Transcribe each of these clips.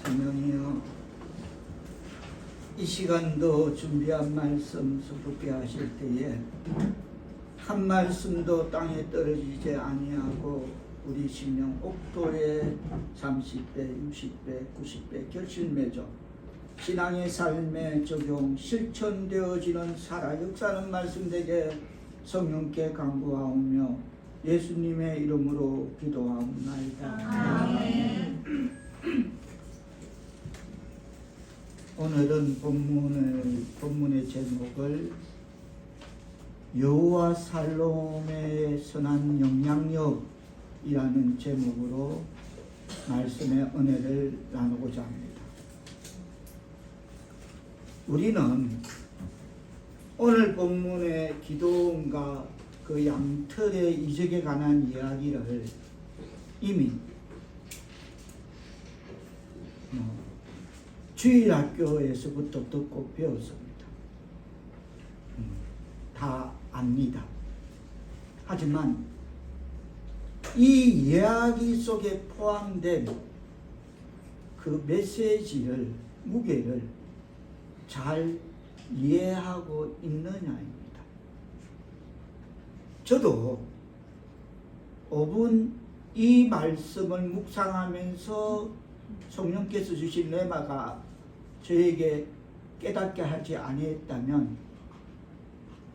성령이여, 이 시간도 준비한 말씀 수급게 하실 때에 한 말씀도 땅에 떨어지지 아니하고 우리 심령 옥토에 30배, 60배, 90배 결실맺어 신앙의 삶에 적용 실천되어지는 살아 역사하는 말씀 되게 성령께 간구하오며 예수님의 이름으로 기도하옵나이다. 아멘. 오늘은 본문의 제목을 여호와 살롬의 선한 영향력이라는 제목으로 말씀의 은혜를 나누고자 합니다. 우리는 오늘 본문의 기도원과 그 양털의 이적에 관한 이야기를 이미 주일학교에서부터 듣고 배웠습니다. 다 압니다. 하지만 이 이야기 속에 포함된 그 메시지를, 무게를 잘 이해하고 있느냐입니다. 저도 5분 이 말씀을 묵상하면서 성령께서 주신 레마가 저에게 깨닫게 하지 아니했다면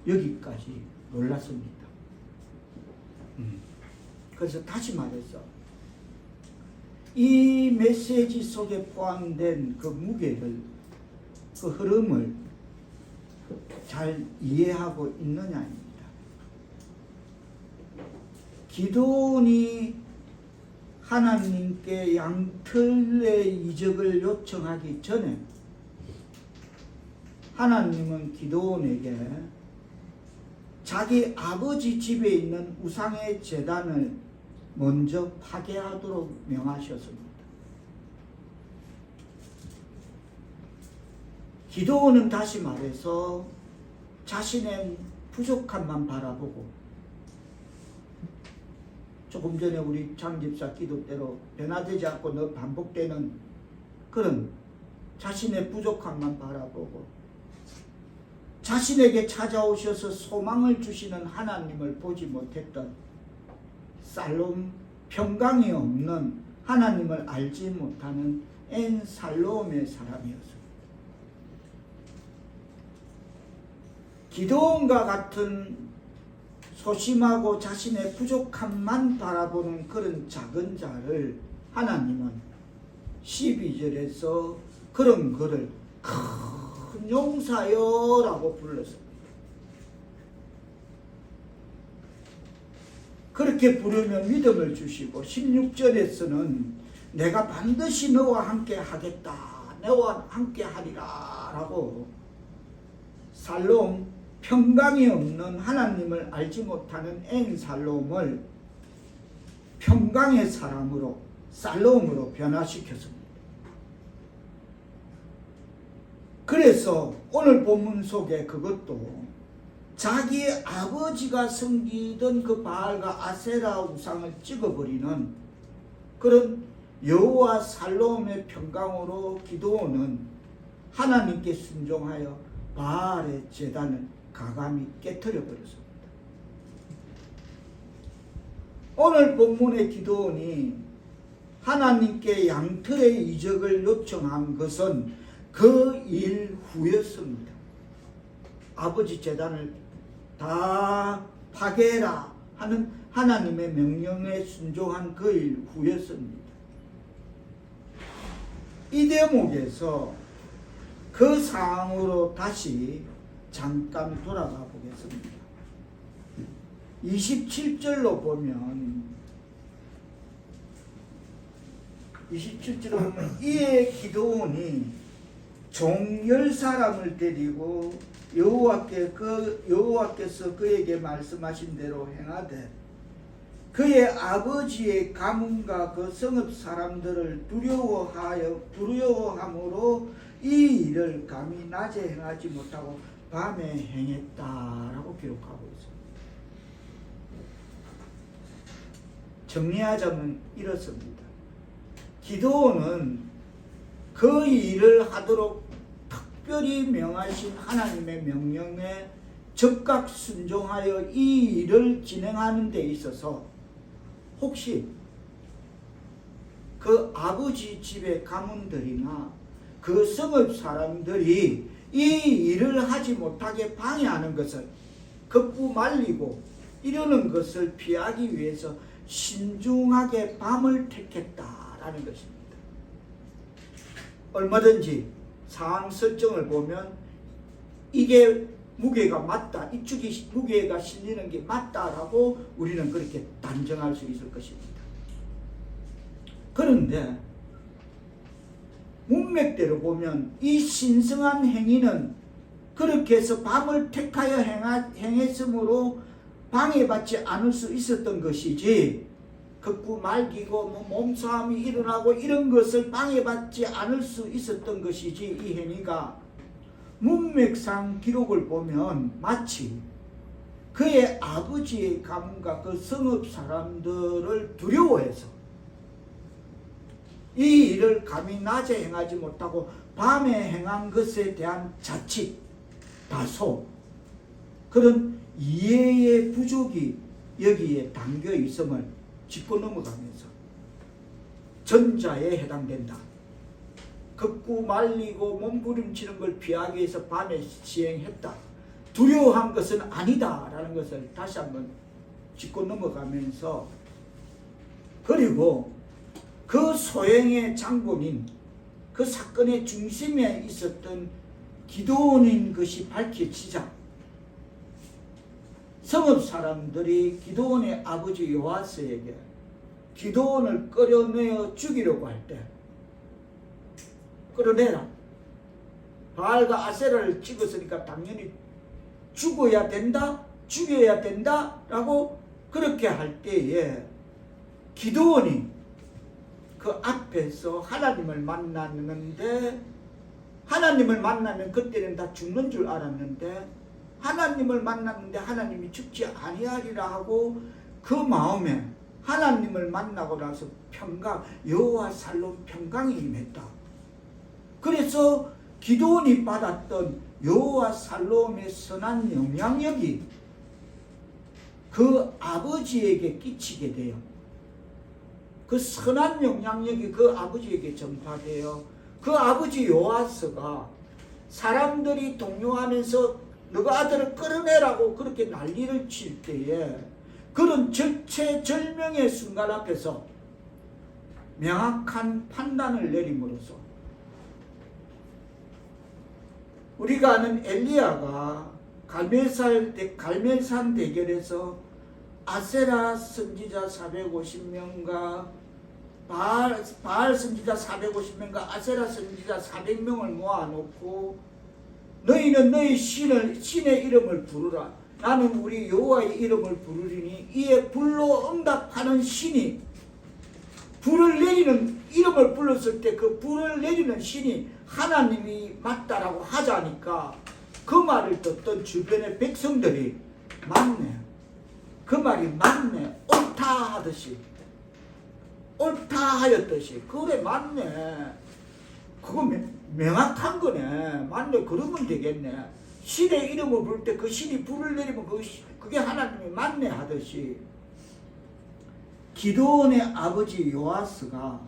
여기까지 놀랐습니다. 그래서 다시 말해서 이 메시지 속에 포함된 그 무게를, 그 흐름을 잘 이해하고 있느냐입니다. 기도원이 하나님께 양털의 이적을 요청하기 전에 하나님은 기도원에게 자기 아버지 집에 있는 우상의 제단을 먼저 파괴하도록 명하셨습니다. 기도원은 다시 말해서 자신의 부족함만 바라보고, 조금 전에 우리 장집사 기도대로 변화되지 않고 늘 반복되는 그런 자신의 부족함만 바라보고 자신에게 찾아오셔서 소망을 주시는 하나님을 보지 못했던 살롬, 평강이 없는 하나님을 알지 못하는 엔살롬의 사람이었습니다. 기도원과 같은 소심하고 자신의 부족함만 바라보는 그런 작은 자를 하나님은 12절에서 그런 그를 큰 용사여라고 불렀습니다. 그렇게 부르면 믿음을 주시고 16절에서는 내가 반드시 너와 함께 하겠다, 너와 함께 하리라 라고 살롬, 평강이 없는 하나님을 알지 못하는 엔살롬을 평강의 사람으로, 살롬으로 변화시켰습니다. 그래서 오늘 본문 속에 그것도 자기 아버지가 섬기던 그 바알과 아세라 우상을 찍어버리는 그런 여호와 살롬의 평강으로 기도원은 하나님께 순종하여 바알의 제단을 가감히 깨뜨려 버렸습니다. 오늘 본문의 기도원이 하나님께 양털의 이적을 요청한 것은 그 일 후였습니다. 아버지 제단을 다 파괴해라 하는 하나님의 명령에 순종한 그 일 후였습니다. 이 대목에서 그 상황으로 다시 잠깐 돌아가 보겠습니다. 27절로 보면 이에 기도원이 종 10사람을 데리고 여호와께서 그에게 말씀하신 대로 행하되 그의 아버지의 가문과 그 성읍 사람들을 두려워함으로 이 일을 감히 낮에 행하지 못하고 밤에 행했다라고 기록하고 있습니다. 정리하자면 이렇습니다. 기도원은 그 일을 하도록 특별히 명하신 하나님의 명령에 적극 순종하여 이 일을 진행하는 데 있어서 혹시 그 아버지 집의 가문들이나 그 성읍 사람들이 이 일을 하지 못하게 방해하는 것을 겁부 말리고 이러는 것을 피하기 위해서 신중하게 밤을 택했다라는 것입니다. 얼마든지 상황 설정을 보면 이게 무게가 맞다, 이쪽이 무게가 실리는 게 맞다라고 우리는 그렇게 단정할 수 있을 것입니다. 그런데 문맥대로 보면 이 신성한 행위는 그렇게 해서 밤을 택하여 행했으므로 방해받지 않을 수 있었던 것이지, 극구 말기고 몸싸움이 일어나고 이런 것을 방해받지 않을 수 있었던 것이지, 이 행위가 문맥상 기록을 보면 마치 그의 아버지의 가문과 그 성읍 사람들을 두려워해서 이 일을 감히 낮에 행하지 못하고 밤에 행한 것에 대한 자칫 다소 그런 이해의 부족이 여기에 담겨 있음을 짚고 넘어가면서 전자에 해당된다. 극구 말리고 몸부림치는 걸 피하기 위해서 밤에 시행했다. 두려워한 것은 아니다라는 것을 다시 한번 짚고 넘어가면서, 그리고 그 소행의 장본인, 그 사건의 중심에 있었던 기드온인 것이 밝혀지자 성읍 사람들이 기드온의 아버지 요아스에게 기드온을 끌어내어 죽이려고 할 때, 끌어내라, 바알과 아세라를 찍었으니까 당연히 죽어야 된다, 죽여야 된다 라고 그렇게 할 때에 기드온이 그 앞에서 하나님을 만났는데, 하나님을 만나면 그때는 다 죽는 줄 알았는데 하나님을 만났는데 하나님이 죽지 아니하리라 하고 그 마음에 하나님을 만나고 나서 평강, 여호와 살롬 평강이 임했다. 그래서 기드온이 받았던 여호와 살롬의 선한 영향력이 그 아버지에게 끼치게 돼요. 그 선한 영향력이 그 아버지에게 전파되어 그 아버지 요아스가 사람들이 동요하면서 너가 아들을 끌어내라고 그렇게 난리를 칠 때에 그런 절체절명의 순간 앞에서 명확한 판단을 내림으로써 우리가 아는 엘리야가 갈멜산 대결에서 아세라 선지자 450명과 바알 선지자 450명과 아세라 선지자 400명을 모아놓고 너희는 너희 신의 이름을 부르라. 나는 우리 여호와의 이름을 부르리니 이에 불로 응답하는 신이, 불을 내리는 이름을 불렀을 때 그 불을 내리는 신이 하나님이 맞다라고 하자니까 그 말을 듣던 주변의 백성들이 맞네, 그 말이 맞네, 옳다 하듯이, 옳다 하였듯이, 그래 맞네, 그거 명확한 거네, 맞네, 그러면 되겠네, 신의 이름을 부를 때 그 신이 불을 내리면 그게 하나님이 맞네 하듯이, 기드온의 아버지 요아스가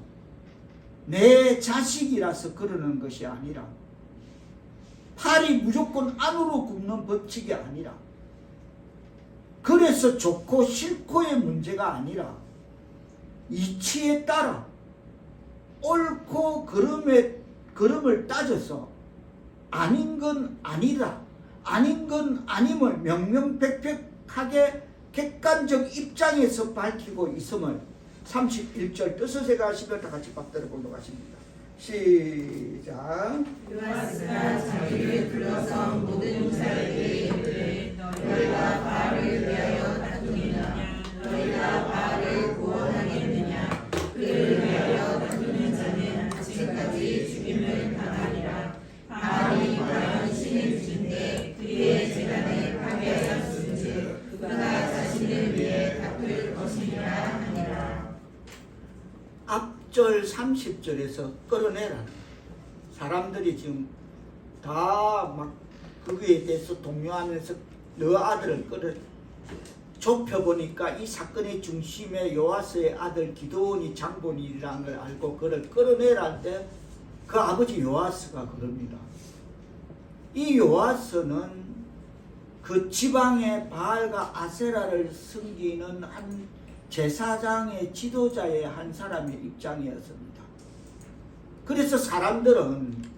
내 자식이라서 그러는 것이 아니라, 팔이 무조건 안으로 굽는 법칙이 아니라, 그래서 좋고 싫고의 문제가 아니라 이치에 따라 옳고 그름을 따져서 아닌 건 아니라, 아닌 건 아님을 명명백백하게 객관적 입장에서 밝히고 있음을 31절 뜻을 제가 하시면 다 같이 박대를 공독하십니다. 시작. 요아스가 자기를 불러서 모든 자에게 이르되 너희가 바알을 위하여 다투느냐, 너희가 바알을 구원하겠느냐, 그를 위하여 다투는 자는 아침까지 죽임을 당하리라. 바알이 과연 신을 죽인데 그의 제단을 파괴하였은즉 그가 자신을 위해 다툴 것이니라 하니라. 앞절 30절에서 끌어내라, 사람들이 지금 다 막 거기에 대해서 동요하면서 너 아들을 끌어 좁혀보니까 이 사건의 중심에 요아스의 아들 기드온이 장본인이라는 걸 알고 그를 끌어내라 할 때 그 아버지 요아스가 그럽니다. 이 요아스는 그 지방의 바알과 아세라를 섬기는 한 제사장의 지도자의 한 사람의 입장이었습니다. 그래서 사람들은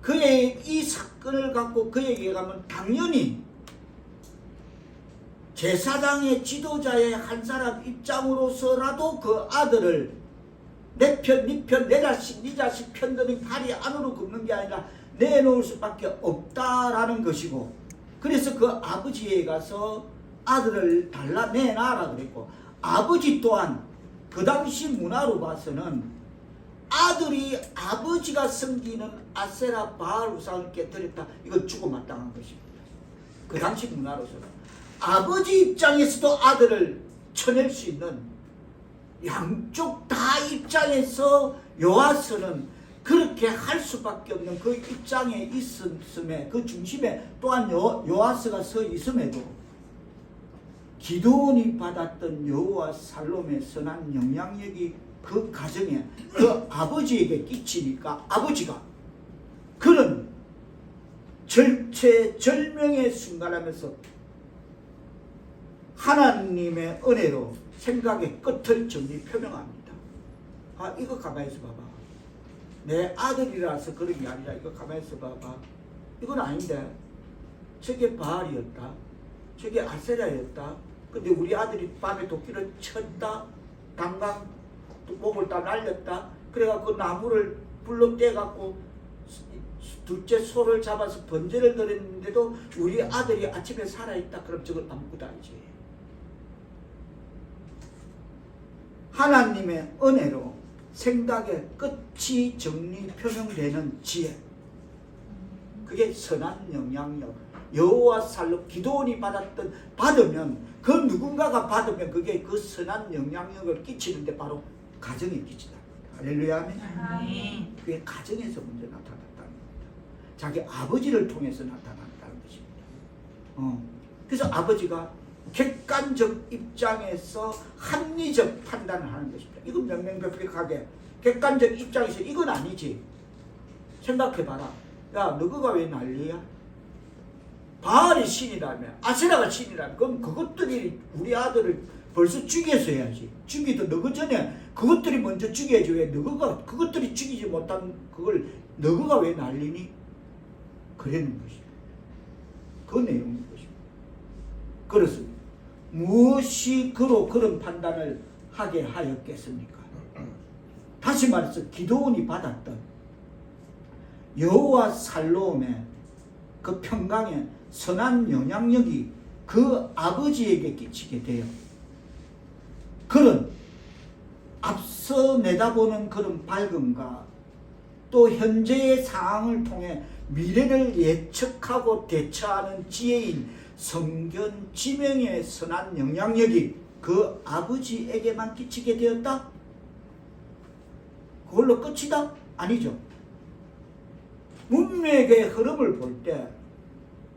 그의 이 사건을 갖고 그에게 가면 당연히 제사장의 지도자의 한 사람 입장으로서라도 그 아들을 내 편, 네 편, 내 자식, 네 자식 편들은 팔이 안으로 굽는 게 아니라 내놓을 수밖에 없다라는 것이고, 그래서 그 아버지에 가서 아들을 달라 내놔라 그랬고, 아버지 또한 그 당시 문화로 봐서는 아들이 아버지가 섬기는 아세라 바알 우상을 깨뜨렸다, 이건 죽어마땅한 것입니다. 그 당시 문화로서는 아버지 입장에서도 아들을 쳐낼 수 있는, 양쪽 다 입장에서 요아스는 그렇게 할 수밖에 없는 그 입장에 있음에, 그 중심에 또한 요아스가 서 있음에도 기드온이 받았던 여호와 살롬의 선한 영향력이 그 가정에, 그 아버지에게 끼치니까 아버지가 그런 절체절명의 순간하면서 하나님의 은혜로 생각의 끝을 정리 표명합니다. 아, 이거 가만히 있어 봐봐. 내 아들이라서 그런 게 아니라 이거 가만히 있어 봐봐. 이건 아닌데 저게 바알이었다, 저게 아세라였다. 근데 우리 아들이 밤에 도끼를 쳤다, 당강 목을 다 날렸다. 그래갖고 나무를 불러 떼갖고 둘째 소를 잡아서 번제를 드렸는데도 우리 아들이 아침에 살아있다. 그럼 저건 아무것도 아니지. 하나님의 은혜로 생각의 끝이 정리 표명되는 지혜, 그게 선한 영향력. 여호와 살로 기드온이 받으면, 그 누군가가 받으면 그게 그 선한 영향력을 끼치는데 바로 가정에 끼치다. 할렐루야 아멘. 그게 가정에서 먼저 나타났다는 겁니다. 자기 아버지를 통해서 나타났다는 것입니다. 그래서 아버지가 객관적 입장에서 합리적 판단을 하는 것입니다. 이건 명명백백하게 객관적 입장에서 이건 아니지. 생각해봐라. 야, 너가 왜 난리야? 바알이 신이라며, 아세라가 신이라며, 그럼 그것들이 우리 아들을 벌써 죽였어야지. 죽이도 너그 전에 그것들이 먼저 죽여야지. 왜 너가 그것들이 죽이지 못한 그걸 너가 왜 난리니? 그러는 것입니다. 그 내용인 것입니다. 그렇습니다. 무엇이 그로 그런 판단을 하게 하였겠습니까? 다시 말해서 기드온이 받았던 여호와 살롬의 그 평강의 선한 영향력이 그 아버지에게 끼치게 돼요. 그런 앞서 내다보는 그런 밝음과 또 현재의 상황을 통해 미래를 예측하고 대처하는 지혜인 성견 지명의 선한 영향력이 그 아버지에게만 끼치게 되었다? 그걸로 끝이다? 아니죠. 문맥의 흐름을 볼 때,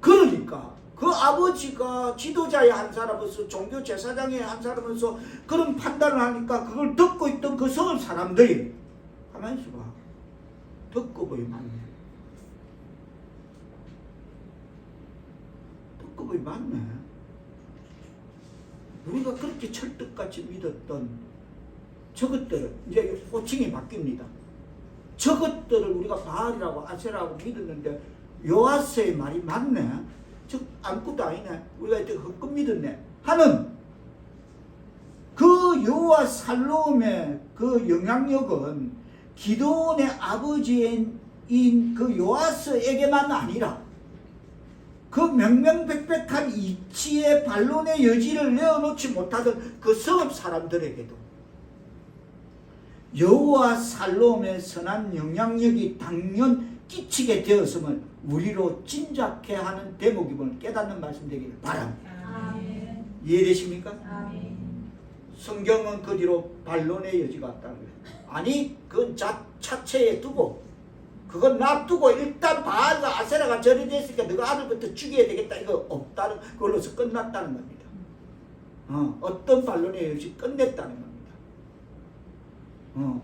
그러니까 그 아버지가 지도자의 한 사람으로서, 종교 제사장의 한 사람으로서 그런 판단을 하니까 그걸 듣고 있던 그 서울 사람들이 가만히 있어봐. 듣고 보이 맞네. 듣고 보이 맞네. 우리가 그렇게 철떡같이 믿었던 저것들을 이제 호칭이 바뀝니다. 저것들을 우리가 바알이라고 아세라고 믿었는데 요아스의 말이 맞네. 즉 아무것도 아니네. 우리가 이제 헛금 믿었네 하는 그 여호와 살롬의 그 영향력은 기드온의 아버지인 그 요아스에게만 아니라 그 명명백백한 이치의 반론의 여지를 내어놓지 못하던 그 성읍 사람들에게도 여호와 살롬의 선한 영향력이 당연 끼치게 되었음을 우리로 짐작케 하는 대목임을 깨닫는 말씀 되기를 바랍니다. 아멘. 이해되십니까? 아멘. 성경은 그 뒤로 반론의 여지가 없다는 거예요. 아니 그 자체에 두고 그건 놔두고 일단 바알과 아세라가 절이 됐으니까 너가 아들부터 죽여야 되겠다. 이거 없다는 걸로서 끝났다는 겁니다. 어떤 반론에 의지 끝냈다는 겁니다.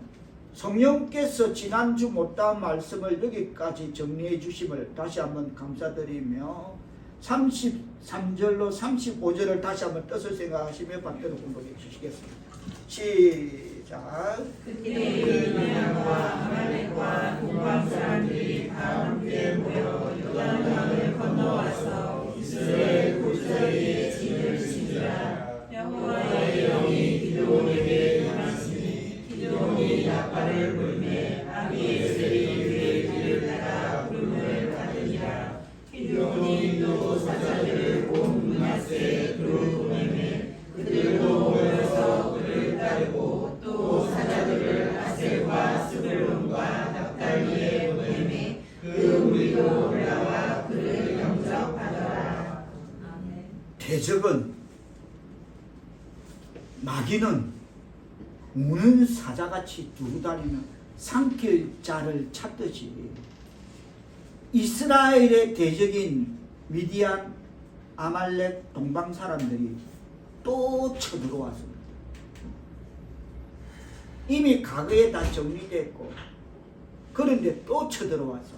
성령께서 지난주 못다한 말씀을 여기까지 정리해 주심을 다시 한번 감사드리며 33절로 35절을 다시 한번 뜻을 생각하시며 반대로 공부해 주시겠습니다. 시작. 그때 미디안과 아말렉과 동방 사람들이 다 함께 모여 요단강을 건너와서 이스라엘 골짜기에 진을 치니라. 여호와의 영이 기드온에게 임하시니 기드온이 나팔을 불매 아비에셀이 그의 뒤를 따라 구름을 받으니라. 기드온이 또 사자들을 온 므낫세에 그로 보내매 그들도 모여서 그를 따르고 또 사자들을 아셀과 스불론과 납달리에 보내매 그 무리도 올라와 그를 영접하더라. 대적은 마귀는 우는 사자같이 두루다니는 삼킬 자를 찾듯이 이스라엘의 대적인 미디안, 아말렉, 동방 사람들이 또 쳐들어왔습니다. 이미 과거에 다 정리됐고 그런데 또 쳐들어와서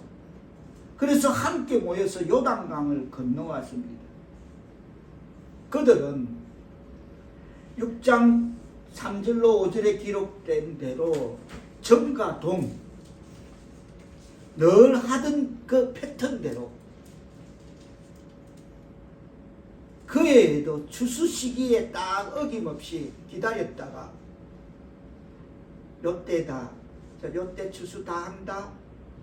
그래서 함께 모여서 요단강을 건너왔습니다. 그들은 6장 3절로 5절에 기록된 대로 정과 동 늘 하던 그 패턴대로 그 해에도 추수 시기에 딱 어김없이 기다렸다가 요때다 요때 추수 다 한다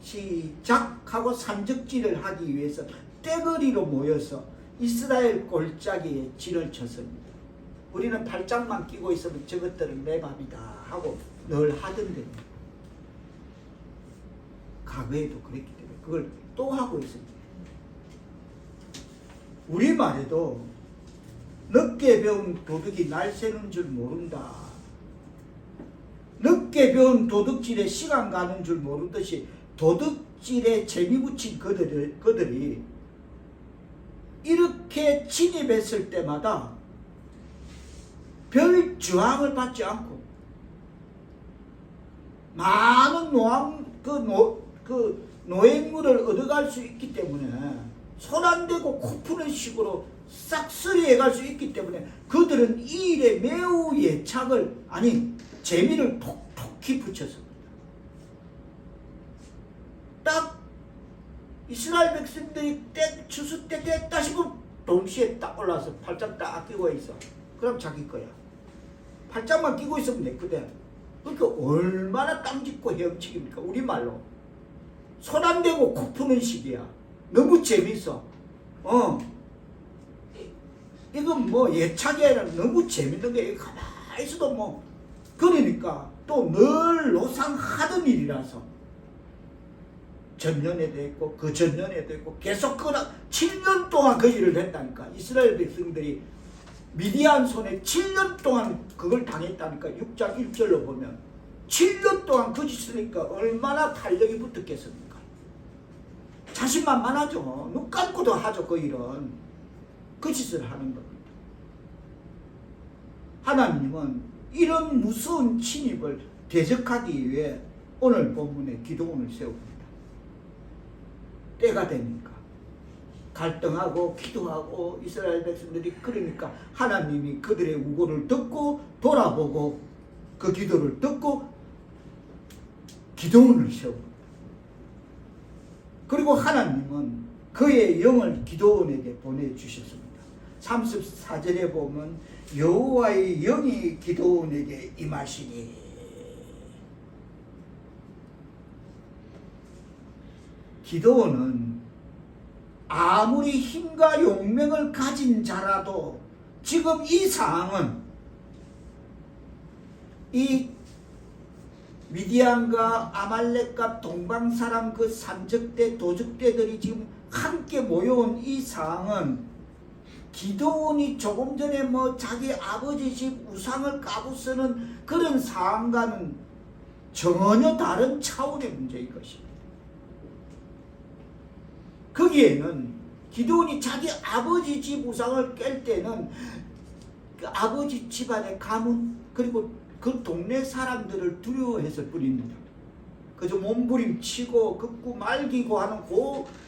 시작하고 산적질을 하기 위해서 떼거리로 모여서 이스라엘 골짜기에 진을 쳤습니다. 우리는 팔짱만 끼고 있으면 저것들은 내 밥이다 하고 늘 하던데 과거에도 그랬기 때문에 그걸 또 하고 있습니다. 우리말에도 늦게 배운 도둑이 날 새는 줄 모른다. 늦게 배운 도둑질에 시간 가는 줄 모르듯이 도둑질에 재미 붙인 그들이 이렇게 진입했을 때마다 별 저항을 받지 않고 많은 노획물을 얻어갈 수 있기 때문에 손 안 대고 코 푸는 식으로 싹쓸이 해갈 수 있기 때문에 그들은 이 일에 매우 재미를 톡톡히 붙였습니다. 딱 이스라엘 백성들이 추수 때 됐다 싶으면 동시에 딱 올라와서 팔짱 딱 끼고 있어. 그럼 자기 거야. 팔짱만 끼고 있으면 됐거든. 그러니까 얼마나 땀짓고 헤엄치기입니까? 우리말로 손 안 대고 코 푸는 식이야. 너무 재밌어. 이건 뭐 예차게 아니라 너무 재밌는 게 가만히 있어도 뭐 그러니까 또 늘 노상하던 일이라서 전년에도 했고 그 전년에도 했고 계속 7년 동안 그 일을 했다니까. 이스라엘 백성들이 미디안 손에 7년 동안 그걸 당했다니까. 6장 1절로 보면 7년 동안 그 짓을 하니까 얼마나 탄력이 붙었겠습니까? 자신만만하죠. 눈 감고도 하죠. 그 일은 그 짓을 하는 겁니다. 하나님은 이런 무서운 침입을 대적하기 위해 오늘 본문에 기도원을 세웁니다. 때가 되니까 갈등하고 기도하고 이스라엘 백성들이 그러니까 하나님이 그들의 우고를 듣고 돌아보고 그 기도를 듣고 기도원을 세웁니다. 그리고 하나님은 그의 영을 기도원에게 보내주셨습니다. 34절에 보면 여호와의 영이 기도원에게 임하시니 기도원은 아무리 힘과 용맹을 가진 자라도 지금 이 상황은 이 미디안과 아말렉과 동방사람 그 산적대 도적대들이 지금 함께 모여온 이 상황은 기도원이 조금 전에 뭐 자기 아버지 집 우상을 까고 쓰는 그런 상황과는 전혀 다른 차원의 문제인 것입니다. 거기에는 기드온이 자기 아버지 집 우상을 깰 때는 그 아버지 집안의 가문 그리고 그 동네 사람들을 두려워했을 뿐입니다. 그저 몸부림치고 긋고 말기고 하는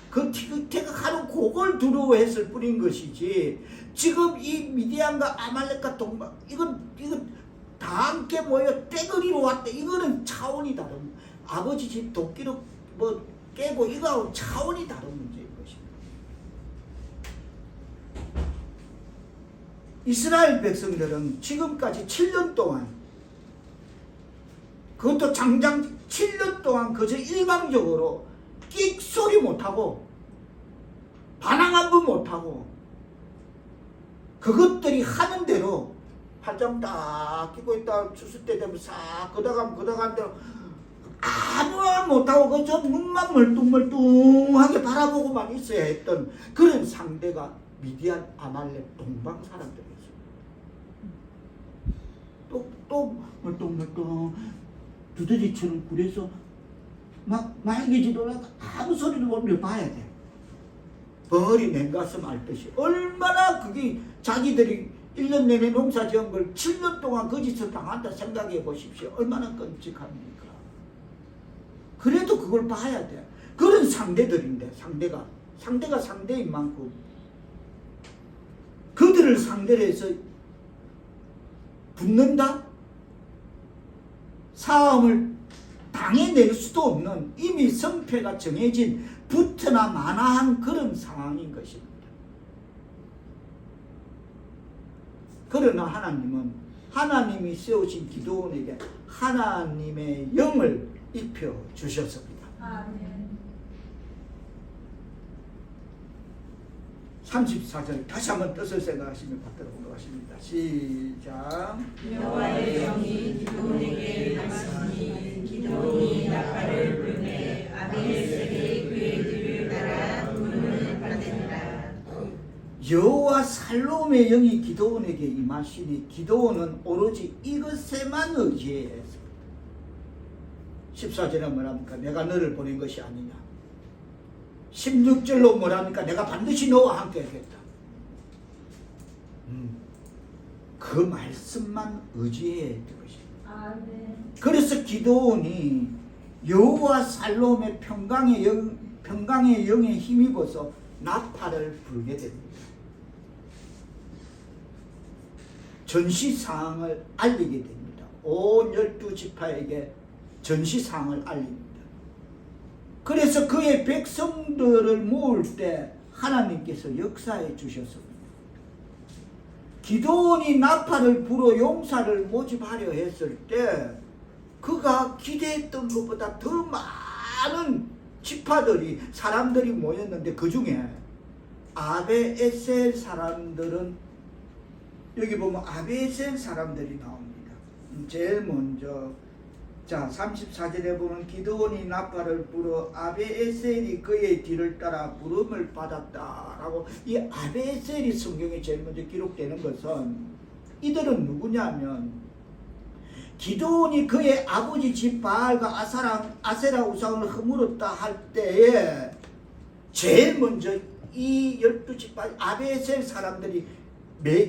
그 티격태격하는 그걸 두려워했을 뿐인 것이지, 지금 이 미디안과 아말렉과 동방 이건 다 함께 모여 떼거리로 왔다, 이거는 차원이 다른, 아버지 집 도끼로 뭐 깨고 이거하고 차원이 다른 문제인 것입니다. 이스라엘 백성들은 지금까지 7년 동안, 그것도 장장 7년 동안 그저 일방적으로 끽소리 못하고 반항 한 번 못하고 그것들이 하는 대로 팔짱 딱 끼고 있다 추수 때 되면 싹 걷어가는 대로 아무 말 못하고 그저 눈만 멀뚱멀뚱하게 바라보고만 있어야 했던 그런 상대가 미디안, 아말렉, 동방 사람들이었어요. 또 멀뚱멀뚱 두더지처럼 굴에서 막 말기지도 않고 아무 소리도 못 봐야 돼. 벌이 냉가슴 앓듯이. 얼마나 그게 자기들이 1년 내내 농사 지은 걸 7년 동안 거짓을 당한다 생각해 보십시오. 얼마나 끔찍합니까? 그래도 그걸 봐야 돼. 그런 상대들인데, 상대가 상대인 만큼 그들을 상대로 해서 붙는다? 싸움을 당해낼 수도 없는, 이미 성패가 정해진 붙으나 마나한 그런 상황인 것입니다. 그러나 하나님은 하나님이 세우신 기드온에게 하나님의 영을 입혀 주셨습니다. 아멘. 34절 다시 한번 뜻을 생각하시며 받들어 보도록 하십니다. 시작. 여호와의 영이 기드온에게 임하시니 기드온이 나팔을 불매 아비에셀이 그의 뒤를 따라 부름을 받으니라. 여호와 살롬의 영이 기드온에게 임하시니 기드온은 오로지 이것에만 의지했습니다. 14절에 뭐랍니까? 내가 너를 보낸 것이 아니냐. 16절로 뭐랍니까? 내가 반드시 너와 함께 하겠다. 그 말씀만 의지해야 될 것입니다. 아멘. 그래서 기드온이 여호와 살롬의 평강의 영에 힘입어서 나팔을 불게 됩니다. 전시사항을 알리게 됩니다. 온 12지파에게 전시사항을 알립니다. 그래서 그의 백성들을 모을 때 하나님께서 역사해 주셨습니다. 기드온이 나팔을 불어 용사를 모집하려 했을 때 그가 기대했던 것보다 더 많은 지파들이, 사람들이 모였는데 그 중에 아베에셀 사람들은, 여기 보면 아베에셀 사람들이 나옵니다. 제일 먼저 자 34절에 보면 기드온이 나팔을 불어 아베에셀이 그의 뒤를 따라 부름을 받았다라고, 이 아베에셀이 성경에 제일 먼저 기록되는 것은, 이들은 누구냐면 기드온이 그의 아버지 집 바알과 아세라 우상을 허물었다 할 때에 제일 먼저 이 12지파 아베에셀 사람들이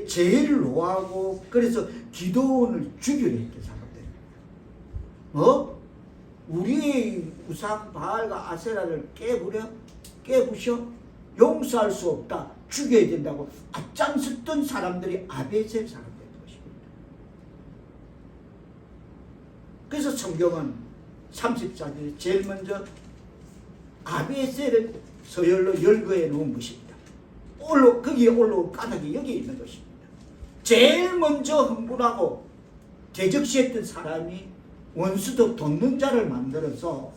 제일 노하고, 그래서 기드온을 죽이려 했던 사람들. 우리 우상 바알과 아세라를 깨부셔 용서할 수 없다, 죽여야 된다고 앞장섰던 사람들이 아베에셀 사람들인 것입니다. 그래서 성경은 34절에 제일 먼저 아베에셀을 서열로 열거해 놓은 것입니다. 거기에 올라올 까닭이 여기에 있는 것입니다. 제일 먼저 흥분하고 대적시했던 사람이 원수도 돕는 자를 만들어서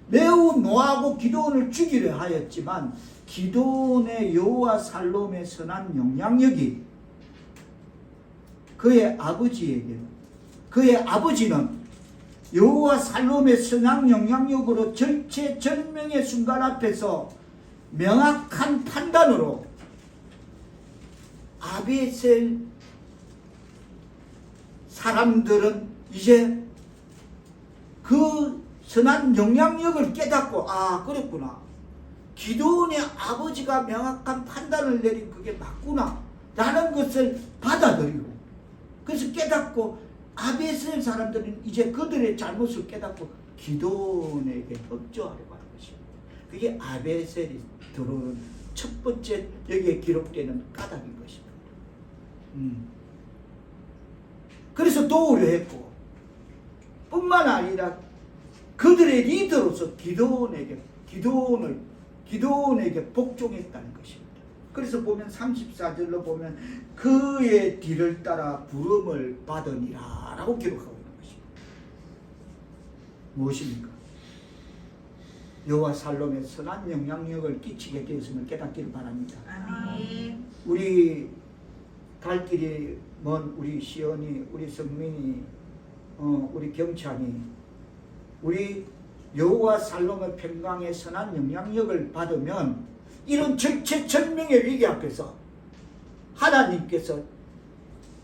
매우 노하고 기드온을 죽이려 하였지만, 기드온의 여호와 살롬의 선한 영향력이 그의 아버지는 여호와 살롬의 선한 영향력으로 절체절명의 순간 앞에서 명확한 판단으로 아비에셀 사람들은 이제 그 선한 영향력을 깨닫고, 아 그랬구나, 기도원의 아버지가 명확한 판단을 내린 그게 맞구나 라는 것을 받아들이고, 그래서 깨닫고 아베셀 사람들은 이제 그들의 잘못을 깨닫고 기도원에게 협조하려고 하는 것입니다. 그게 아베셀이 들어오는 첫 번째 여기에 기록되는 까닭인 것입니다. 그래서 도우려 했고, 뿐만 아니라 그들의 리더로서 기도원에게 복종했다는 것입니다. 그래서 보면 34절로 보면 그의 뒤를 따라 부름을 받으니라 라고 기록하고 있는 것입니다. 무엇입니까? 여호와 살롬의 선한 영향력을 끼치게 되었음을 깨닫기를 바랍니다. 아멘. 우리 갈 길이 먼 우리 시연이, 우리 성민이, 우리 경찬이, 우리 여호와 살롬의 평강의 선한 영향력을 받으면 이런 절체절명의 위기 앞에서 하나님께서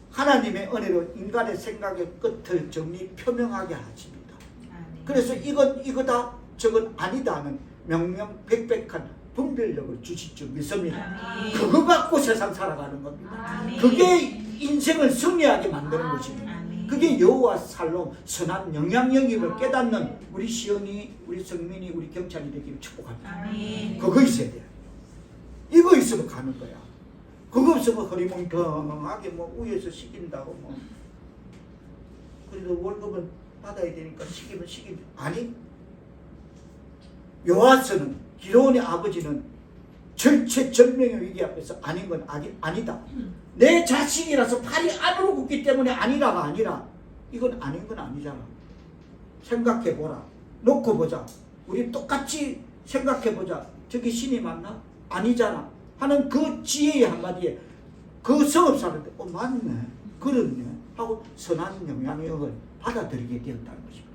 하나님의 은혜로 인간의 생각의 끝을 정리 표명하게 하십니다. 아멘. 그래서 이거다 저건 아니다 하는 명명백백한 분별력을 주실 줄 믿습니다. 아멘. 그거 갖고 세상 살아가는 겁니다. 아멘. 그게 인생을 승리하게 만드는 것입니다. 아멘. 그게 여호와 살롬 선한 영향력임을 깨닫는 우리 시연이, 우리 성민이, 우리 경찬이 되기를 축복합니다. 아멘. 그거 있어야 돼요. 이거 있으면 가는 거야. 그거 없으면 허리멍텅하게 뭐 위에서 시킨다고 뭐. 그래도 월급은 받아야 되니까 시키면 아니, 요아스는 기도원의 아버지는 절체절명의 위기 앞에서 아닌 건 아니다. 내 자식이라서 팔이 안으로 굽기 때문에 아니라가 아니라 이건 아닌 건 아니잖아. 생각해보라. 놓고 보자. 우리 똑같이 생각해보자. 저기 신이 맞나? 아니잖아. 하는 그 지혜의 한마디에 그 성읍사람들 맞네, 그렇네 하고 선한 영향력을 받아들이게 되었다는 것입니다.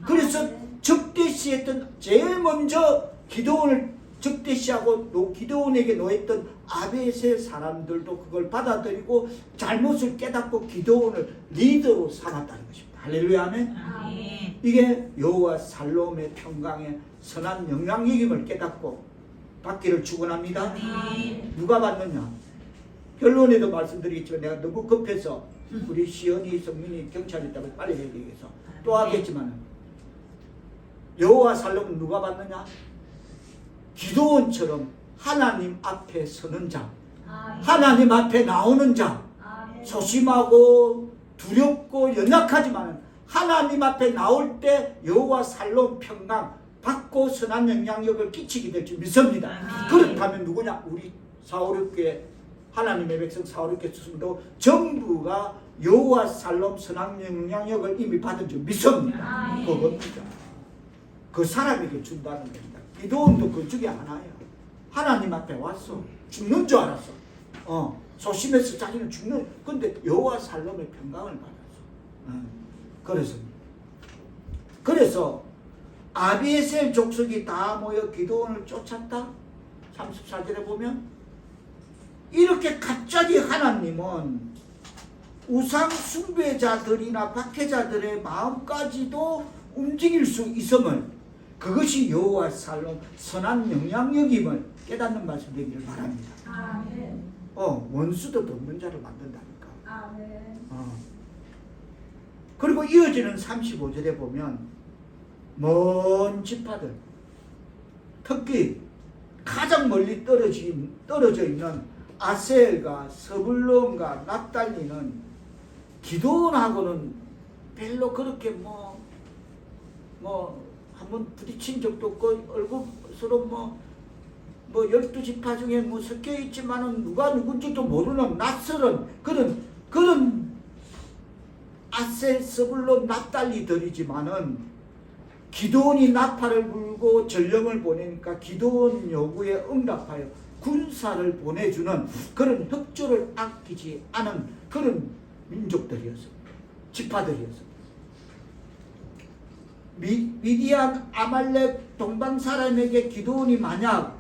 그래서 적대시했던 제일 먼저 기도원을 적대시하고 기도원에게 노했던 아베세 사람들도 그걸 받아들이고 잘못을 깨닫고 기도원을 리더로 삼았다는 것입니다. 할렐루야, 아멘. 아멘. 이게 여호와 살롬의 평강의 선한 영향력임을 깨닫고 받기를 축원합니다. 아멘. 누가 받느냐? 결론에도 말씀드리겠지만 내가 너무 급해서 우리 시연이, 성민이, 경찰이 있다고 빨리 얘기해서 또 하겠지만 여호와 살롬은 누가 받느냐? 기도원처럼 하나님 앞에 서는 자, 하나님 앞에 나오는 자, 소심하고 두렵고 연약하지만 하나님 앞에 나올 때 여호와 살롬 평강 받고 선한 영향력을 끼치게 될 줄 믿습니다. 아멘. 그렇다면 누구냐? 우리 4, 5, 6개 하나님의 백성 4, 5, 6개 수순도 전부가 여호와 살롬 선한 영향력을 이미 받은 줄 믿습니다. 아멘. 그겁니다. 그 사람에게 준다는 겁니다. 기도원도 그 중에 하나예요. 하나님 앞에 왔어. 죽는 줄 알았어. 소심해서 자기는 죽는. 근데 여호와 살롬의 평강을 받았어. 그래서 아비에셀 족속이 다 모여 기도원을 쫓았다. 34절에 보면 이렇게 갑자기 하나님은 우상 숭배자들이나 박해자들의 마음까지도 움직일 수 있음을, 그것이 여호와 살롬 선한 영향력임을 깨닫는 말씀 되기를 바랍니다. 아멘. 원수도 돕는 자를 만든다니까. 아멘. 그리고 이어지는 35절에 보면 먼 지파들, 특히 가장 멀리 떨어져 있는 아셀과 스불론과 납달리는 기도원하고는 별로 그렇게 뭐 한번 부딪힌 적도 없고 얼굴 서로 뭐 12지파 중에 뭐 섞여 있지만은 누가 누군지도 모르는 낯설은 그런 아셀, 스불론, 납달리들이지만은 기도원이 나팔을 불고 전령을 보내니까 기도원 요구에 응답하여 군사를 보내주는 그런 협조를 아끼지 않은 그런 민족들이었습니다. 지파들이었습니다. 미디안, 아말렉, 동방 사람에게 기도원이 만약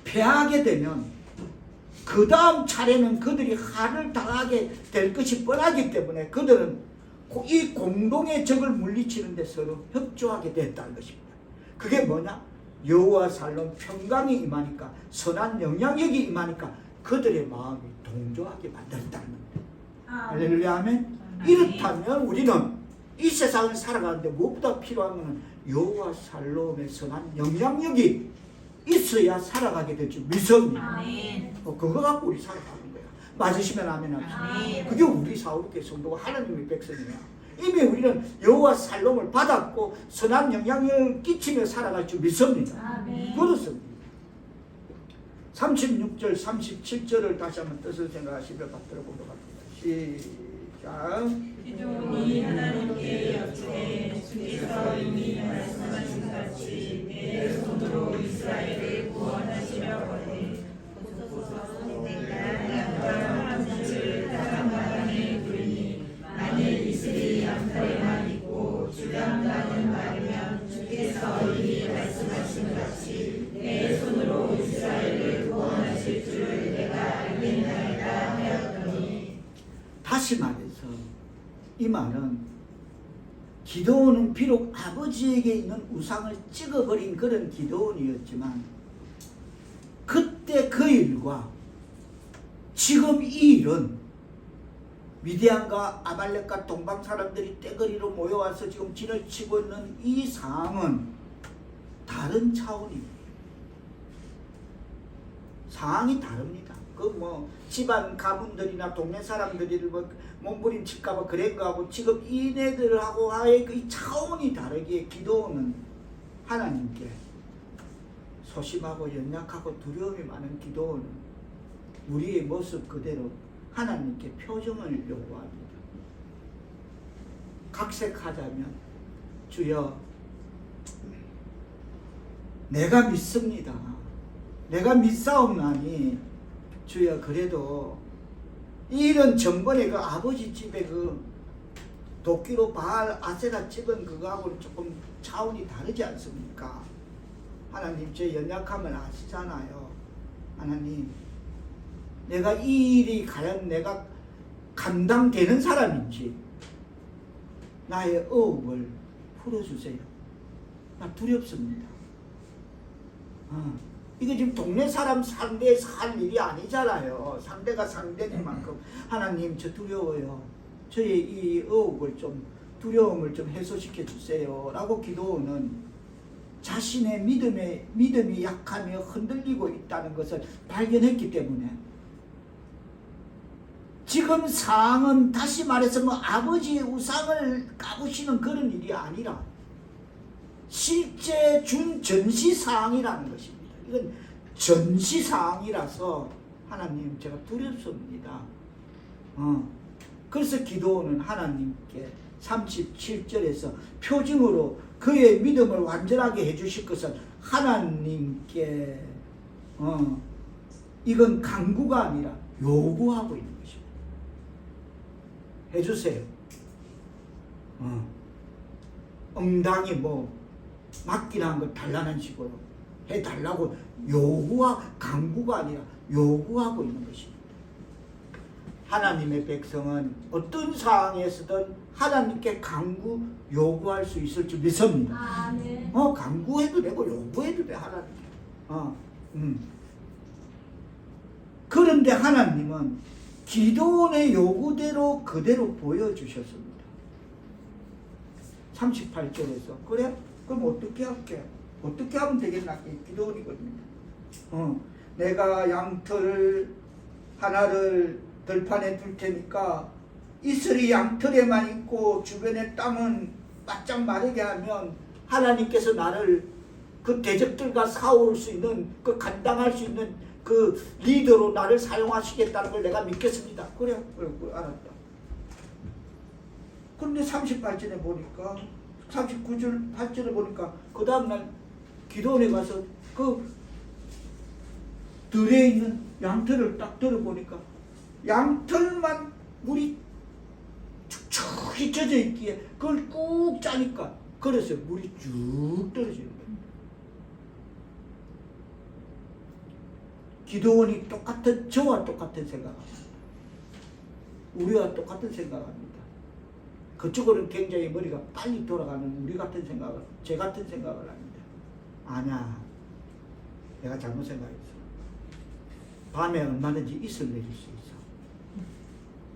패하게 되면 그 다음 차례는 그들이 한을 당하게 될 것이 뻔하기 때문에 그들은 이 공동의 적을 물리치는 데 서로 협조하게 됐다는 것입니다. 그게 뭐냐? 여호와 살롬 평강이 임하니까 선한 영향력이 임하니까 그들의 마음이 동조하게 만들었다는 겁니다. 할렐루야 아멘. 이렇다면 우리는 이 세상을 살아가는데 무엇보다 필요한 것은 여호와 살롬의 선한 영향력이 있어야 살아가게 될 줄 믿습니다. 아멘. 그거 갖고 우리 살아가는 거야. 맞으시면 아멘 합시다. 아멘. 그게 우리 사울교회 성도가 하나님의 백성이야. 이미 우리는 여호와 살롬을 받았고 선한 영향력을 끼치며 살아갈 줄 믿습니다. 아멘. 그렇습니다. 36절, 37절을 다시 한번 뜻을 생각하시며 받들어 보도록 합니다. 시작. 기도니 하나님께 여쭈되 주께서 이미 말씀하신 같이 내 손으로 이스라엘을 구원하시려거든 보소서 내가 양털 한 줄을 땅 바닥에 두리니 만일 이슬이 양털에만 있고 주량가는 마르면 주께서 이미 말씀하신 같이 내 손으로 이스라엘을 구원하실 줄을 내가 알겠나이다 하였더니. 다시 말해서 이 말은 기드온은 비록 아버지에게 있는 우상을 찍어버린 그런 기드온이었지만 그때 그 일과 지금 이 일은 미디안과 아말렉과 동방 사람들이 떼거리로 모여와서 지금 진을 치고 있는 이 상황은 다른 차원입니다. 상황이 다릅니다. 그 뭐 집안 가문들이나 동네 사람들이 뭐 몸부림칠까봐 그랬고 하고 지금 이네들하고의 그 차원이 다르기에 기도는 하나님께 소심하고 연약하고 두려움이 많은 기도는 우리의 모습 그대로 하나님께 표정을 요구합니다. 각색하자면 주여 내가 믿습니다. 내가 믿사옵나니 주여 그래도 이런 전번에 그 아버지 집에 그 도끼로 바알 아세라 찍은 그거하고는 조금 차원이 다르지 않습니까? 하나님 제 연약함을 아시잖아요. 하나님 내가 이 일이 과연 내가 감당되는 사람인지 나의 의혹을 풀어주세요. 나 두렵습니다. 이게 지금 동네 사람 상대에서 할 일이 아니잖아요. 상대가 상대니만큼 하나님 저 두려워요. 저의 이 의혹을 좀 두려움을 좀 해소시켜 주세요. 라고 기도는 자신의 믿음이 약하며 흔들리고 있다는 것을 발견했기 때문에 지금 상황은 다시 말해서 뭐 아버지의 우상을 까부시는 그런 일이 아니라 실제 준 전시 상황이라는 것입니다. 이건 전시 상황이라서 하나님 제가 두렵습니다. 그래서 기도는 하나님께 37절에서 표징으로 그의 믿음을 완전하게 해주실 것은 하나님께 이건 강구가 아니라 요구하고 있는 것입니다. 해주세요. 응당히 뭐 맡기라는 걸 달라는 식으로 해달라고 강구가 아니라 요구하고 있는 것입니다. 하나님의 백성은 어떤 상황에서든 하나님께 강구 요구할 수 있을 줄 믿습니다. 아멘. 강구해도 되고 요구해도 돼 하나님께. 그런데 하나님은 기도원의 요구대로 그대로 보여주셨습니다. 38절에서 그래? 그럼 어떻게 할게? 어떻게 하면 되겠나? 기도원이거든요. 내가 양털 하나를 들판에 둘 테니까 이슬이 양털에만 있고 주변의 땅은 바짝 마르게 하면 하나님께서 나를 그 대적들과 싸울 수 있는 그 감당할 수 있는 그 리더로 나를 사용하시겠다는 걸 내가 믿겠습니다. 그래? 알았다. 그런데 38절에 보니까 39절 8절에 보니까 그 다음날 기도원에 가서 그 들에 있는 양털을 딱 들어보니까 양털만 물이 축축히 젖어 있기에 그걸 꾹 짜니까 그래서 물이 쭉 떨어지는 거예요. 기도원이 저와 똑같은 생각합니다. 우리와 똑같은 생각합니다. 그쪽으로는 굉장히 머리가 빨리 돌아가는 우리 같은 생각을, 제 같은 생각을 합니다. 아니야. 내가 잘못 생각했어. 밤에 얼마든지 이슬 내릴 수 있어.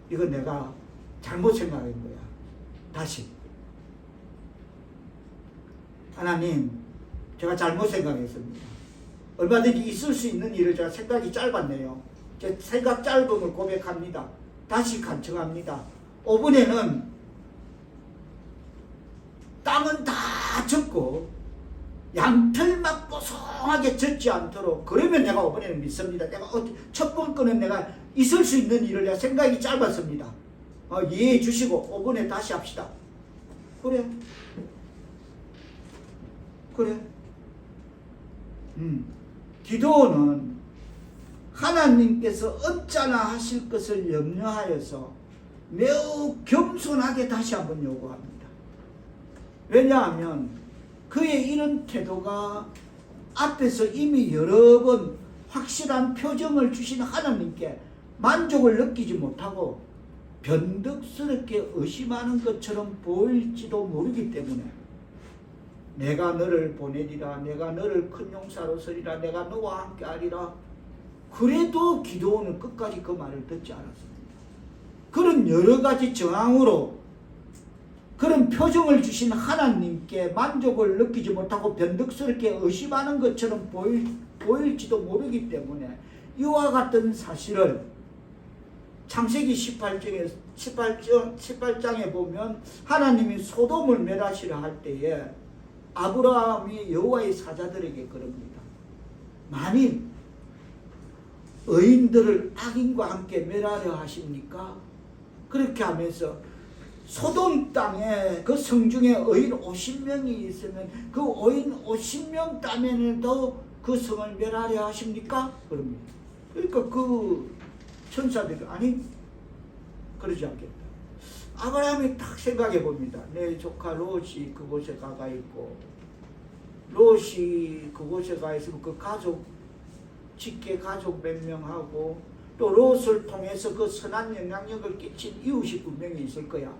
이건 내가 잘못 생각한 거야. 다시. 하나님, 제가 잘못 생각했습니다. 얼마든지 있을 수 있는 일을 제가 생각이 짧았네요. 제 생각 짧음을 고백합니다. 다시 간청합니다. 5분에는 땅은 다 젖고 양털만 뽀송하게 젖지 않도록, 그러면 내가 5번에는 믿습니다. 내가 첫 번째는 내가 있을 수 있는 일을 내가 생각이 짧았습니다. 이해해 주시고 5번에 다시 합시다. 그래. 기도는 하나님께서 언짢아 하실 것을 염려하여서 매우 겸손하게 다시 한번 요구합니다. 왜냐하면 그의 이런 태도가 앞에서 이미 여러 번 확실한 표정을 주신 하나님께 만족을 느끼지 못하고 변덕스럽게 의심하는 것처럼 보일지도 모르기 때문에, 내가 너를 보내리라, 내가 너를 큰 용사로 서리라, 내가 너와 함께 하리라. 그래도 기도원은 끝까지 그 말을 듣지 않았습니다. 그런 여러 가지 정황으로 그런 표정을 주신 하나님께 만족을 느끼지 못하고 변덕스럽게 의심하는 것처럼 보일지도 모르기 때문에, 이와 같은 사실을 창세기 18장에 보면 하나님이 소돔을 멸하시려 할 때에 아브라함이 여호와의 사자들에게 그럽니다. 만일 의인들을 악인과 함께 멸하려 하십니까? 그렇게 하면서 소돔 땅에 그 성중에 의인 50명이 있으면 그 의인 50명 땀에도 그 성을 멸하려 하십니까? 그럽니다. 그러니까 그 천사들이 아니 그러지 않겠다. 아브라함이 딱 생각해 봅니다. 내 조카 롯이 그곳에 가가 있고, 롯이 그곳에 가 있으면 그 가족 직계 가족 몇 명하고 또 롯을 통해서 그 선한 영향력을 끼친 이웃이 분명히 있을 거야.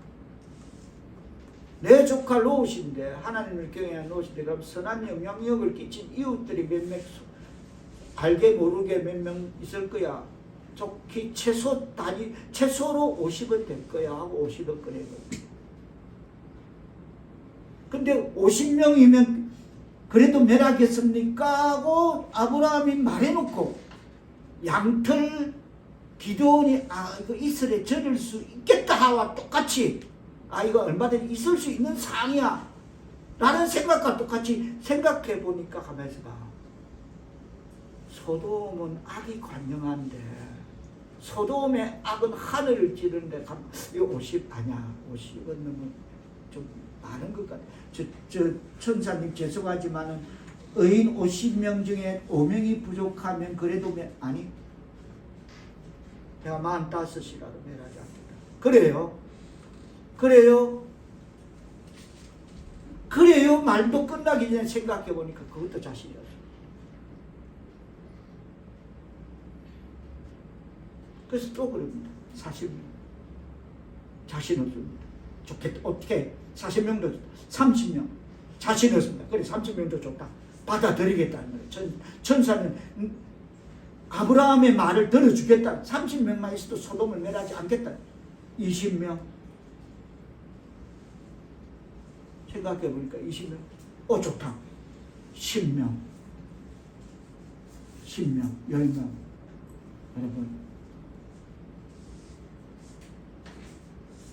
내 조카 롯인데, 하나님을 경외한 롯인데, 그럼 선한 영향력을 끼친 이웃들이 몇 명, 알게 모르게 몇 명 있을 거야. 좋게 최소로 50은 될 거야 하고 50을 꺼내거든. 근데 50명이면 그래도 멸하겠습니까? 하고 아브라함이 말해놓고, 양털 기도원이 이거 이슬에 절을 수 있겠다 하와 똑같이, 이거 얼마든지 있을 수 있는 상이야 라는 생각과 똑같이 생각해 보니까, 가만히 봐. 소돔은 악이 관영한데 소돔의 악은 하늘을 찌르는데, 이거 50 아니야. 50은 너무 좀 많은 것 같아. 저 천사님 죄송하지만은 의인 50명 중에 5명이 부족하면 그래도 아니, 내가 45이라도 멸하지 않겠다. 그래요 말도 끝나기 전에 생각해 보니까 그것도 자신이 없어. 그래서 또 그럽니다. 40명. 자신 없습니다. 좋겠다. 어떻게 40명도 30명. 자신 없습니다. 그래 30명도 좋다. 받아들이겠다는 거예요. 천사는 아브라함의 말을 들어주겠다. 30명만 있어도 소돔을 멸하지 않겠다. 20명. 생각해 보니까 20명. 좋다. 10명. 10명. 여러분,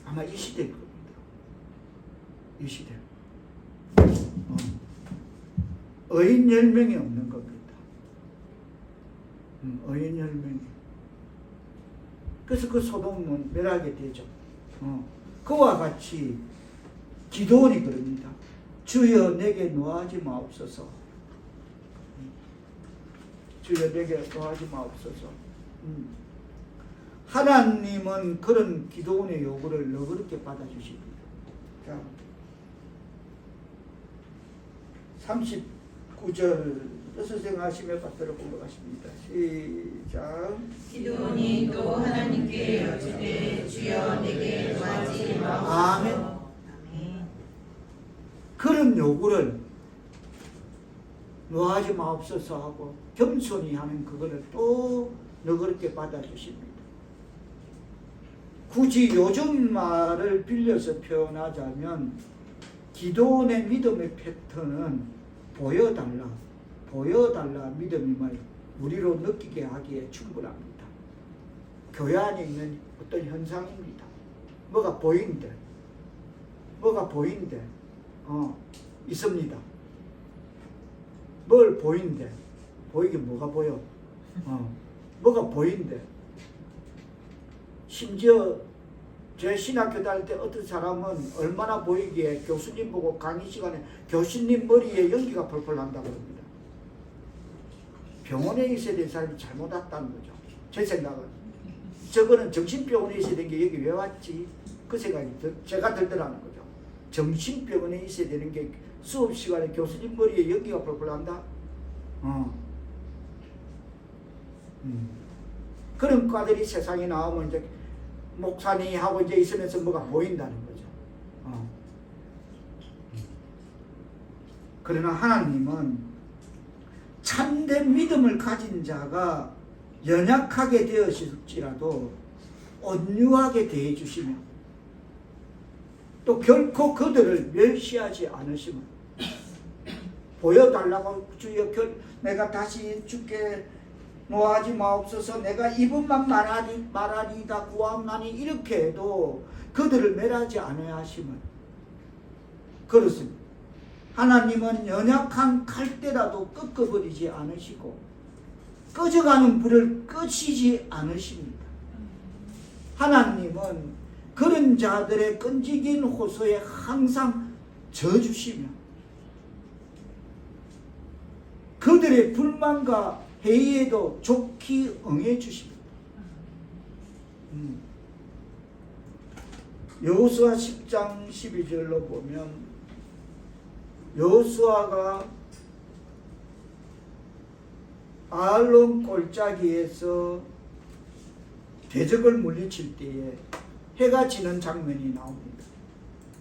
아마 이 시대일 겁니다. 이 시대. 의인 10명이 없는 겁니다. 의인 10명이. 그래서 그 소돔은 멸하게 되죠. 그와 같이 기도원이 그럽니다. 주여 내게 노하지 마옵소서. 주여 내게 노하지 마옵소서. 하나님은 그런 기도원의 요구를 너그럽게 받아주십니다. 자, 39절 선생하시며 받들어 올라가십니다. 시작. 기도원이 또 하나님께 여쭈되 주여 내게 노하지 마옵소서. 아멘. 그런 요구를 노하지 마옵소서 하고 겸손히 하는 그거를 또 너그럽게 받아주십니다. 굳이 요즘 말을 빌려서 표현하자면 기도원의 믿음의 패턴은 보여달라 믿음임을 우리로 느끼게 하기에 충분합니다. 교회 안에 있는 어떤 현상입니다. 뭐가 보이는데 있습니다. 뭘 보이는데 보이긴 뭐가 보여? 뭐가 보이는데. 심지어 제 신학교 다닐 때 어떤 사람은 얼마나 보이기에 교수님 보고 강의 시간에 교수님 머리에 연기가 펄펄 난다고 합니다. 병원에 있어야 될 사람이 잘못 왔다는 거죠. 제 생각은. 저거는 정신병원에 있어야 되는 게 여기 왜 왔지? 그 생각이 제가 들더라는 거죠. 정신병원에 있어야 되는 게 수업 시간에 교수님 머리에 연기가 펄펄 난다? 그런 과들이 세상에 나오면 이제 목사님 하고 이제 있으면서 뭐가 보인다는 거죠. 그러나 하나님은 참된 믿음을 가진 자가 연약하게 되었을지라도 온유하게 대해 주시며 또 결코 그들을 멸시하지 않으시며 보여달라고 주여 내가 다시 주께 노하지 마옵소서 내가 이분만 말하리다 구하나니 이렇게 해도 그들을 멸하지 않아야 하심을 그렇습니다. 하나님은 연약한 칼대라도 꺾어버리지 않으시고 꺼져가는 불을 끄시지 않으십니다. 하나님은 그런 자들의 끈질긴 호소에 항상 져주시며 그들의 불만과 회의에도 좋게 응해 주십니다. 여호수아 10장 12절로 보면 여호수아가 아알론 골짜기에서 대적을 물리칠 때에 해가 지는 장면이 나옵니다.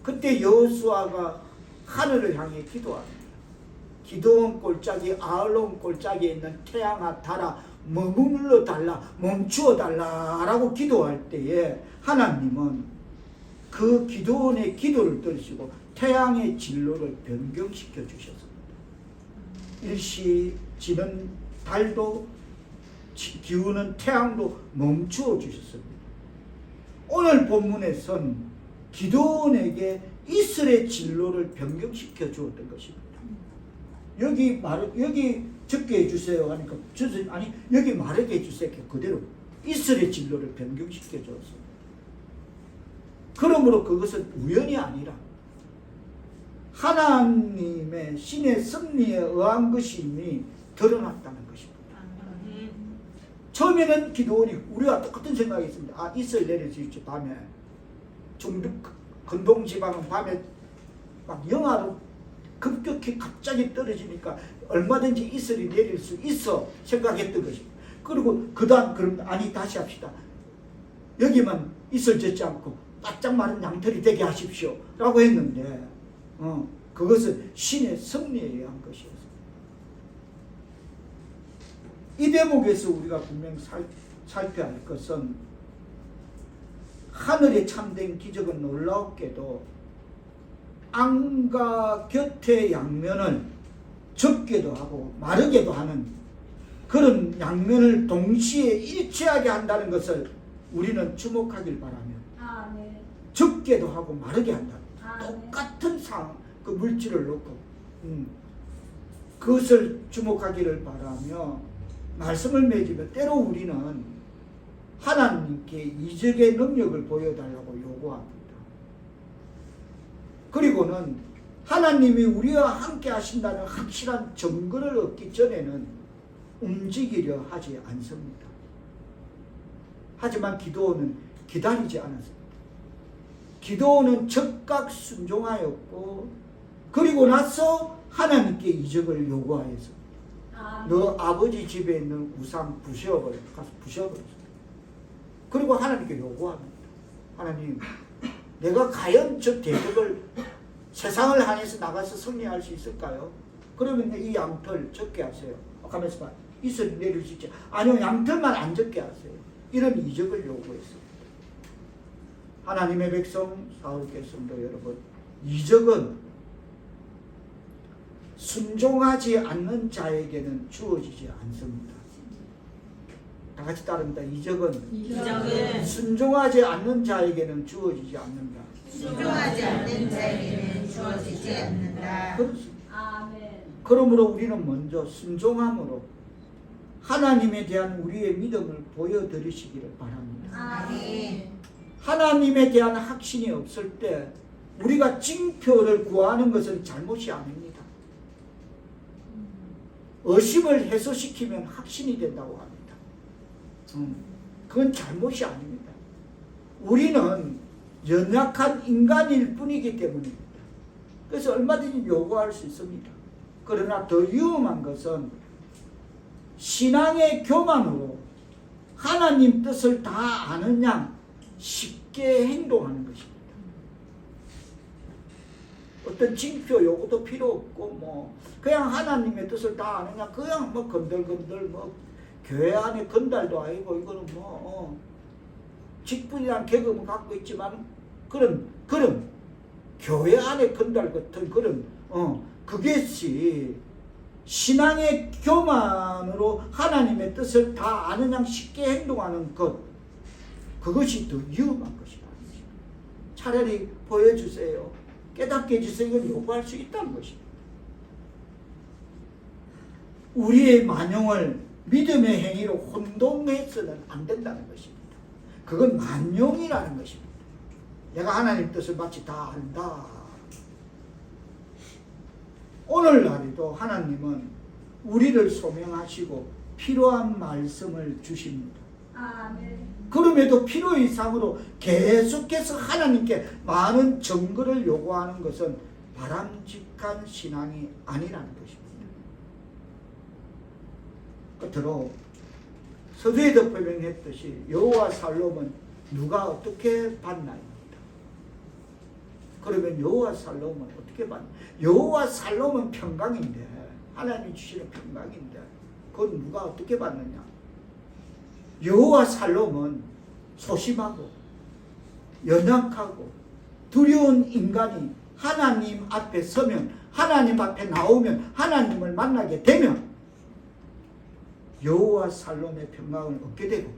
그때 여호수아가 하늘을 향해 기도합니다. 기도원 골짜기 아알론 골짜기에 있는 태양아 달아 머물러 달라 멈추어 달라 라고 기도할 때에 하나님은 그 기도원의 기도를 들으시고 태양의 진로를 변경시켜 주셨습니다. 일시 지는 달도 기우는 태양도 멈추어 주셨습니다. 오늘 본문에선 기도원에게 이슬의 진로를 변경시켜 주었던 것입니다. 여기 적게 해주세요 하니까 아니 여기 말하게 해주세요. 그대로 이슬의 진로를 변경시켜 주었습니다. 그러므로 그것은 우연이 아니라 하나님의 신의 섭리에 의한 것이 이미 드러났다는 것입니다. 처음에는 기도원이 우리와 똑같은 생각이 있습니다. 아, 이슬 내릴 수 있지 밤에. 중국 근동지방은 밤에 막 영하로 급격히 갑자기 떨어지니까 얼마든지 이슬이 내릴 수 있어 생각했던 것입니다. 그리고 그럼 아니 다시 합시다. 여기만 이슬 젖지 않고 바짝 마른 양털이 되게 하십시오 라고 했는데 그것은 신의 섭리에 의한 것이었습니다. 이 대목에서 우리가 분명히 살펴야 할 것은 하늘에 참된 기적은 놀랍게도 안과 곁의 양면을 적게도 하고 마르게도 하는 그런 양면을 동시에 일치하게 한다는 것을 우리는 주목하길 바라며 적게도 하고 마르게 한다. 똑같은 그 물질을 놓고 그것을 주목하기를 바라며 말씀을 맺으며 때로 우리는 하나님께 이적의 능력을 보여달라고 요구합니다. 그리고는 하나님이 우리와 함께 하신다는 확실한 증거를 얻기 전에는 움직이려 하지 않습니다. 하지만 기도원은 기다리지 않았습니다. 기도원은 즉각 순종하였고 그리고 나서 하나님께 이적을 요구하였습니다. 너 아버지 집에 있는 우상 가서 부셔버렸습니다. 그리고 하나님께 요구합니다. 하나님, 내가 과연 저 대적을 세상을 향해서 나가서 승리할 수 있을까요? 그러면 이 양털 적게 하세요. 가만있어 봐. 이슬 내릴 수 있지. 아니요, 양털만 안 적게 하세요. 이런 이적을 요구했습니다. 하나님의 백성 사울교회 성도 여러분, 이적은 순종하지 않는 자에게는 주어지지 않습니다. 다 같이 따릅니다. 이적은 순종하지 않는 자에게는 주어지지 않는다. 순종하지 않는 자에게는 주어지지 않는다. 그렇습니다. 아멘. 그러므로 우리는 먼저 순종함으로 하나님에 대한 우리의 믿음을 보여드리시기를 바랍니다. 아멘. 하나님에 대한 확신이 없을 때 우리가 징표를 구하는 것은 잘못이 아닙니다. 의심을 해소시키면 확신이 된다고 합니다. 그건 잘못이 아닙니다. 우리는 연약한 인간일 뿐이기 때문입니다. 그래서 얼마든지 요구할 수 있습니다. 그러나 더 위험한 것은 신앙의 교만으로 하나님 뜻을 다 아는 양 쉽게 행동하는 것입니다. 어떤 징표 요구도 필요 없고 그냥 하나님의 뜻을 다 아는 양 그냥 건들건들 교회 안에 건달도 아니고 이거는 직분이란 계급은 갖고 있지만 그런 교회 안에 건달 같은 그런 그것이 신앙의 교만으로 하나님의 뜻을 다 아는 양 쉽게 행동하는 그것이 더 위험한 것이다. 차라리 보여주세요. 깨닫게 해주세요. 이걸 요구할 수 있다는 것입니다. 우리의 만용을 믿음의 행위로 혼동해서는 안 된다는 것입니다. 그건 만용이라는 것입니다. 내가 하나님 뜻을 마치 다 안다. 오늘날에도 하나님은 우리를 소명하시고 필요한 말씀을 주십니다. 아멘. 그럼에도 필요 이상으로 계속해서 하나님께 많은 증거를 요구하는 것은 바람직한 신앙이 아니라는 것입니다. 끝으로 서두에도 표명했듯이 여호와 살롬은 누가 어떻게 봤나입니다. 그러면 여호와 살롬은 어떻게 봤나? 여호와 살롬은 평강인데 하나님이 주시는 평강인데 그건 누가 어떻게 봤느냐? 여호와 살롬은 소심하고 연약하고 두려운 인간이 하나님 앞에 서면 하나님 앞에 나오면 하나님을 만나게 되면 여호와 살롬의 평강을 얻게 되고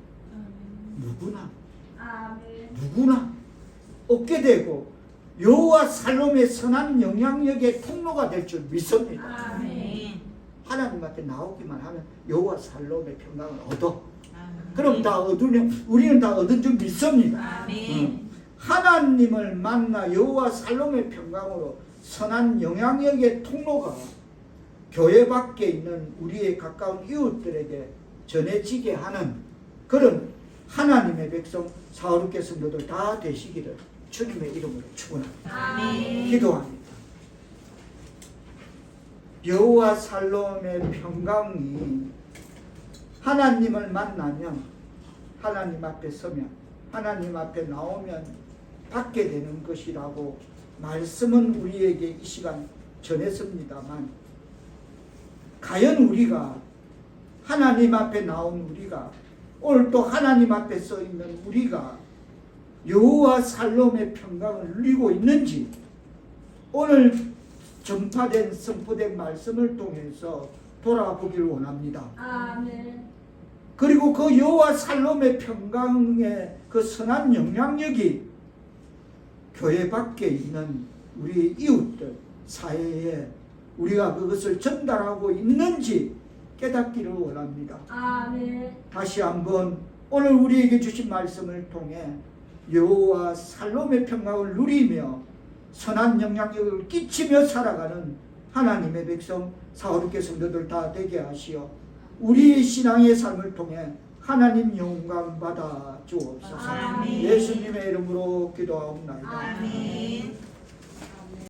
누구나 얻게 되고 여호와 살롬의 선한 영향력의 통로가 될 줄 믿습니다. 아멘. 하나님 앞에 나오기만 하면 여호와 살롬의 평강을 얻어. 그럼 다 얻으면 우리는 다 얻은 줄 믿습니다. 아멘. 하나님을 만나 여호와 살롬의 평강으로 선한 영향력의 통로가 교회 밖에 있는 우리의 가까운 이웃들에게 전해지게 하는 그런 하나님의 백성 사울교회 성도들 다 되시기를 주님의 이름으로 축원합니다. 아멘. 기도합니다. 여호와 살롬의 평강이 하나님을 만나면 하나님 앞에 서면 하나님 앞에 나오면 받게 되는 것이라고 말씀은 우리에게 이 시간 전했습니다만 과연 우리가 하나님 앞에 나온 우리가 오늘 또 하나님 앞에 서 있는 우리가 여호와 살롬의 평강을 누리고 있는지 오늘 전파된 선포된 말씀을 통해서 돌아보기를 원합니다. 아멘. 그리고 그 여호와 살롬의 평강의 그 선한 영향력이 교회 밖에 있는 우리 이웃들 사회에 우리가 그것을 전달하고 있는지 깨닫기를 원합니다. 아멘. 다시 한번 오늘 우리에게 주신 말씀을 통해 여호와 살롬의 평강을 누리며 선한 영향력을 끼치며 살아가는 하나님의 백성 사울교회 성도들 다 되게 하시어 우리의 신앙의 삶을 통해 하나님 영광 받아 주옵소서. 아멘. 예수님의 이름으로 기도하옵나이다. 아멘.